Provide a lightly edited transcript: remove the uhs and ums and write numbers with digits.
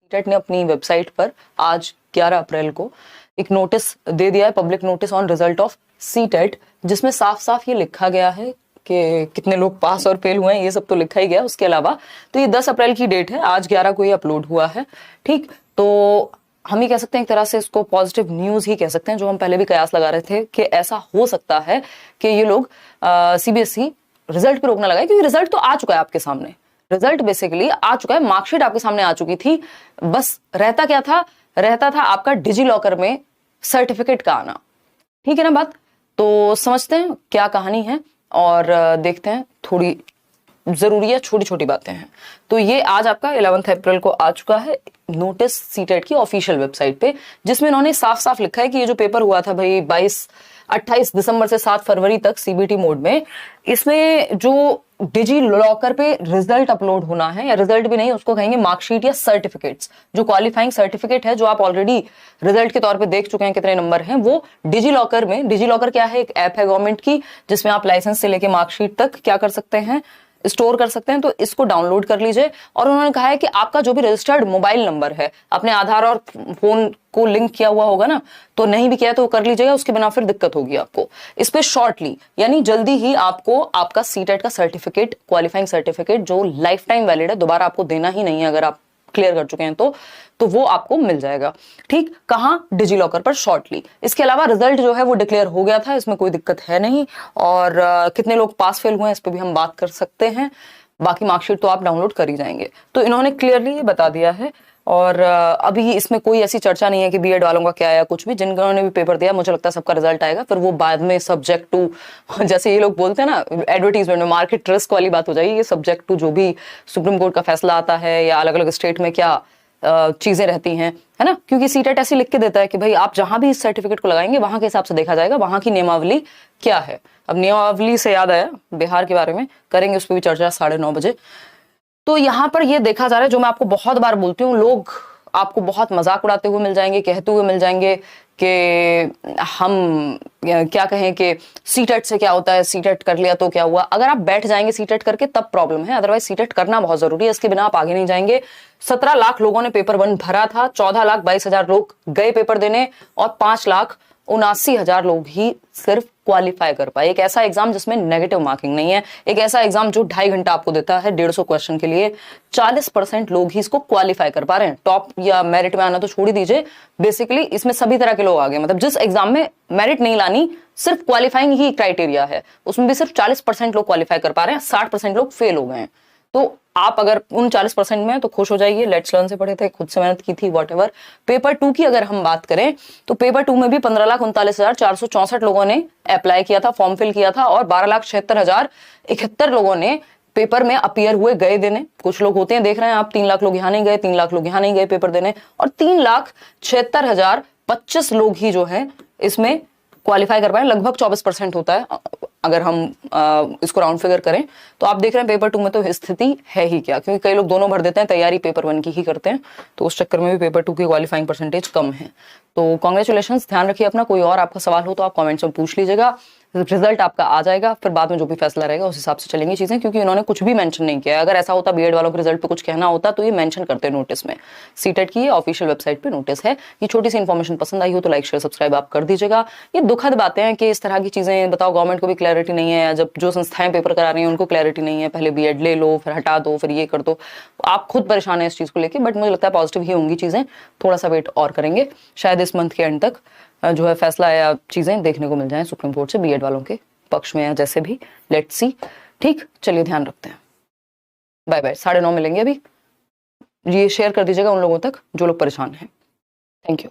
CTET ने अपनी website पर आज 11 अप्रैल को एक नोटिस दे दिया है, public notice on result of CTET, जिसमें साफ साफ ये लिखा गया है कि कितने लोग पास और फेल हुए हैं, ये सब तो लिखा ही गया। उसके अलावा तो ये 10 अप्रैल की डेट है, आज 11 को ये अपलोड हुआ है। ठीक, तो हम ही कह सकते हैं एक तरह से इसको पॉजिटिव न्यूज ही कह सकते हैं, जो हम पहले भी कयास लगा रहे थे कि ऐसा हो सकता है कि ये लोग सीबीएसई रिजल्ट पे रोकना लगाए, क्योंकि रिजल्ट तो आ चुका है आपके सामने, रिजल्ट बेसिकली आ चुका है, मार्कशीट आपके सामने आ चुकी थी। बस रहता क्या था, रहता था आपका डिजी लॉकर में सर्टिफिकेट का आना। ठीक है ना बात? तो समझते हैं क्या कहानी है और देखते हैं, थोड़ी जरूरी है, छोटी छोटी बातें हैं। तो ये आज आपका 11 अप्रैल को आ चुका है नोटिस सीटेट की ऑफिशियल वेबसाइट पे, जिसमें इन्होंने साफ साफ लिखा है कि ये जो पेपर हुआ था भाई 28 दिसंबर से 7 फरवरी तक सीबीटी मोड में, इसमें जो डिजी लॉकर पे रिजल्ट अपलोड होना है, या रिजल्ट भी नहीं, उसको कहेंगे मार्कशीट या सर्टिफिकेट्स, जो क्वालिफाइंग सर्टिफिकेट है जो आप ऑलरेडी रिजल्ट के तौर पे देख चुके हैं कितने नंबर हैं, वो डिजी लॉकर में, डिजी लॉकर क्या है, एक ऐप है गवर्नमेंट की, जिसमें आप लाइसेंस से लेके मार्कशीट तक क्या कर सकते हैं, स्टोर कर सकते हैं। तो इसको डाउनलोड कर लीजिए। और उन्होंने कहा है कि आपका जो भी रजिस्टर्ड मोबाइल नंबर है, अपने आधार और फोन को लिंक किया हुआ होगा ना, तो नहीं भी किया तो कर लीजिएगा, उसके बिना फिर दिक्कत होगी आपको। इस पे शॉर्टली यानी जल्दी ही आपको आपका सीटेट का सर्टिफिकेट, क्वालिफाइंग सर्टिफिकेट जो लाइफ टाइम वैलिड है, दोबारा आपको देना ही नहीं है अगर आप क्लियर कर चुके हैं तो वो आपको मिल जाएगा। ठीक, कहां? डिजी लॉकर पर शॉर्टली। इसके अलावा रिजल्ट जो है वो डिक्लेयर हो गया था, इसमें कोई दिक्कत है नहीं। और कितने लोग पास फेल हुए हैं इस पर भी हम बात कर सकते हैं। बाकी मार्कशीट तो आप डाउनलोड कर ही जाएंगे। तो इन्होंने क्लियरली ये बता दिया है। और अभी इसमें कोई ऐसी चर्चा नहीं है कि बीएड वालों का क्या है, कुछ भी। जिन्होंने भी पेपर दिया, मुझे लगता है सबका रिजल्ट आएगा, फिर वो बाद में सब्जेक्ट टू, जैसे ये लोग बोलते हैं ना एडवर्टीजमेंट में, मार्केट रिस्क वाली बात हो जाएगी। ये सब्जेक्ट टू जो भी सुप्रीम कोर्ट का फैसला आता है, या अलग अलग स्टेट में क्या चीजें रहती हैं, है ना, क्योंकि सीटेट ऐसे लिख के देता है कि भाई आप जहां भी इस सर्टिफिकेट को लगाएंगे वहां के हिसाब से देखा जाएगा वहां की नियमावली क्या है। अब नियमावली से याद आया, बिहार के बारे में करेंगे, उस पर भी चर्चा 9:30 बजे। तो यहाँ पर ये देखा जा रहा है, जो मैं आपको बहुत बार बोलती हूँ, लोग आपको बहुत मजाक उड़ाते हुए मिल जाएंगे, कहते हुए मिल जाएंगे कि हम क्या कहें कि सीटेट से क्या होता है, सीटेट कर लिया तो क्या हुआ। अगर आप बैठ जाएंगे सीटेट करके तब प्रॉब्लम है, अदरवाइज सीटेट करना बहुत जरूरी है, इसके बिना आप आगे नहीं जाएंगे। 17 लाख लोगों ने पेपर 1 भरा था, 14,22,000 लोग गए पेपर देने, और 5,79,000 लोग ही सिर्फ क्वालिफाई कर पाए। एक ऐसा एग्जाम जिसमें नेगेटिव मार्किंग नहीं है, एक ऐसा एग्जाम जो 2.5 घंटा आपको देता है 150 क्वेश्चन के लिए, 40% लोग ही इसको क्वालिफाई कर पा रहे हैं। टॉप या मेरिट में आना तो छोड़ ही दीजिए, बेसिकली इसमें सभी तरह के लोग आ गए। मतलब जिस एग्जाम में मेरिट नहीं लानी, सिर्फ क्वालिफाइंग ही क्राइटेरिया है, उसमें भी सिर्फ 40% लोग क्वालिफाई कर पा रहे हैं, 60% लोग फेल हो गए हैं। तो आप अगर उन 40% में तो खुश हो जाइए। लेट्स लर्न से पढ़े थे, खुद से मेहनत की थी, व्हाटएवर। पेपर 2 की अगर हम बात करें तो पेपर 2 में भी 15,39,464 लोगों ने अप्लाई किया था, फॉर्म फिल किया था, और 12,76,071 लोगों ने पेपर में अपीयर हुए, गए देने। कुछ लोग होते हैं, देख रहे हैं आप, 3 लाख लोग यहाँ नहीं गए, 3 लाख लोग यहाँ नहीं गए पेपर देने, और 3,76,025 लोग ही जो है इसमें क्वालिफाई कर पाए। लगभग 24% होता है अगर हम इसको राउंड फिगर करें। तो आप देख रहे हैं पेपर 2 में तो स्थिति है ही क्या, क्योंकि कई लोग दोनों भर देते हैं, तैयारी पेपर 1 की ही करते हैं, तो उस चक्कर में भी पेपर 2 की क्वालिफाइंग परसेंटेज कम है। तो कांग्रेचुलेशंस, ध्यान रखिए अपना। कोई और आपका सवाल हो तो आप कमेंट्स में पूछ लीजिएगा। रिजल्ट आपका आ जाएगा, फिर बाद में जो भी फैसला रहेगा उस हिसाब से चलेंगी चीजें, क्योंकि इन्होंने कुछ भी मेंशन नहीं किया है। अगर ऐसा होता बीएड वालों के रिजल्ट पे कुछ कहना होता तो ये मेंशन करते नोटिस में। सीटेट की ऑफिशियल वेबसाइट पे नोटिस है। ये छोटी सी इन्फॉर्मेशन पसंद आई हो तो लाइक शेयर सब्सक्राइब आप कर दीजिएगा। ये दुखद बातें हैं कि इस तरह की चीजें, बताओ, गवर्नमेंट को भी क्लैरिटी नहीं है, जब जो संस्थाएं पेपर करा रही हैं उनको क्लैरिटी नहीं है, पहले बीएड ले लो, फिर हटा दो, फिर ये कर दो। आप खुद परेशान है इस चीज को लेकर, बट मुझे लगता है पॉजिटिव ही होंगी चीजें। थोड़ा सा वेट और करेंगे, शायद इस मंथ के एंड तक जो है फैसला या चीजें देखने को मिल जाए सुप्रीम कोर्ट से बीएड वालों के पक्ष में, या जैसे भी, लेट्स सी। ठीक, चलिए ध्यान रखते हैं, बाय बाय। 9:30 मिलेंगे अभी। ये शेयर कर दीजिएगा उन लोगों तक जो लोग परेशान हैं। Thank you.